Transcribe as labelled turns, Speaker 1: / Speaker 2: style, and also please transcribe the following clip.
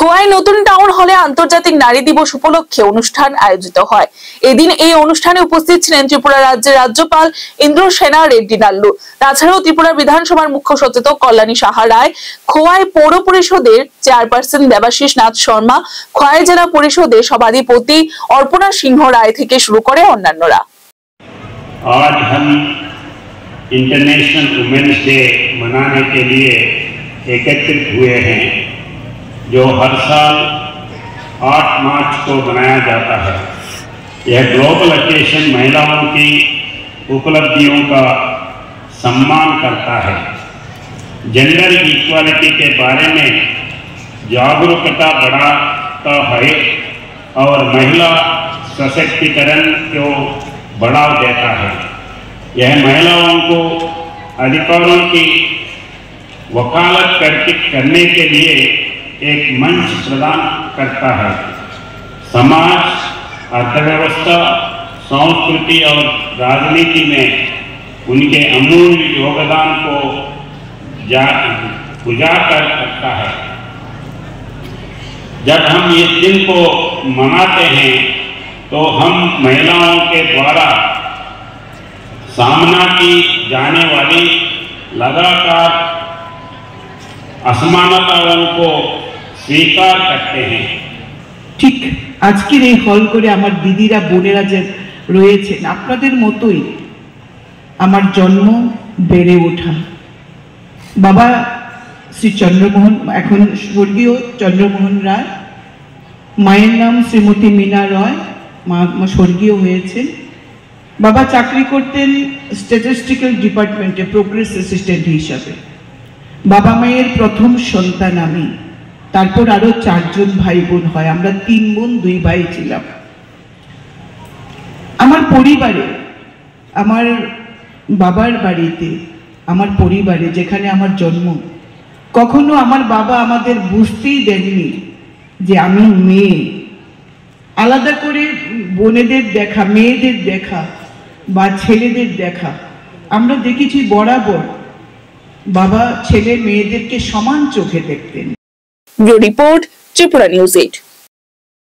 Speaker 1: খোয়াই নতুন টাউন হলে আন্তর্জাতিক নারী দিবস উপলক্ষে অনুষ্ঠান আয়োজিত হয়। এদিন এই অনুষ্ঠানে উপস্থিত ছিলেন ত্রিপুরা রাজ্যের রাজ্যপাল ইন্দ্রসেনা রেড্ডি নাল্লু। তাছাড়াও ত্রিপুরা বিধানসভার মুখ্য সচেতক কল্যাণী সাহা রায়, খোয়াই পৌর পরিষদের চেয়ারপারসন দেবাশিস নাথ শর্মা, খোয়াই জেলা পরিষদের সভাধিপতি অর্পণা সিংহ রায় থেকে শুরু করে অন্যান্যরা।
Speaker 2: आज हम इंटरनेशनल वुमेन्स डे मनाने के लिए एकत्रित हुए हैं, जो हर साल 8 मार्च को मनाया जाता है। यह ग्लोबल ओकेशन महिलाओं की उपलब्धियों का सम्मान करता है, जेंडर इक्वालिटी के बारे में जागरूकता बढ़ाता है और महिला सशक्तिकरण को बढ़ावा देता है। यह महिलाओं को अधिकारों की वकालत करने के लिए एक मंच प्रदान करता है। समाज, अर्थव्यवस्था, संस्कृति और राजनीति में उनके अमूल्य योगदान को उजागर करता है। जब हम इस दिन को मनाते हैं तो हम महिलाओं के द्वारा सामना की जाने वाली लगातार असमानताओं को स्वीकार करते हैं।
Speaker 3: ठीक আজকের এই হল করে আমার দিদিরা বোনেরা যে রয়েছেন আপনাদের মতোই আমার জন্ম বেড়ে ওঠা। বাবা শ্রী চন্দ্রমোহন, এখন স্বর্গীয় চন্দ্রমোহন রায়, মায়ের নাম শ্রীমতী মীনা রয়, মা স্বর্গীয় হয়েছেন। বাবা চাকরি করতেন স্ট্যাটিস্টিক্যাল ডিপার্টমেন্টে প্রোগ্রেস অ্যাসিস্ট্যান্ট হিসাবে। বাবা মায়ের প্রথম সন্তান আমি, তারপর আরো 4 জন ভাই বোন হয়, আমরা 3 বোন 2 ভাই ছিলাম। আমার পরিবারে, আমার বাবার বাড়িতে, আমার পরিবারে যেখানে আমার জন্ম, কখনো আমার বাবা আমাদের বুঝতেই দেননি যে আমি মেয়ে। আলাদা করে বোনেদের দেখা, মেয়েদের দেখা বা ছেলেদের দেখা আমরা দেখেছি বরাবর। বাবা ছেলে মেয়েদেরকে সমান চোখে দেখতেন।
Speaker 1: Report Tripura news 8।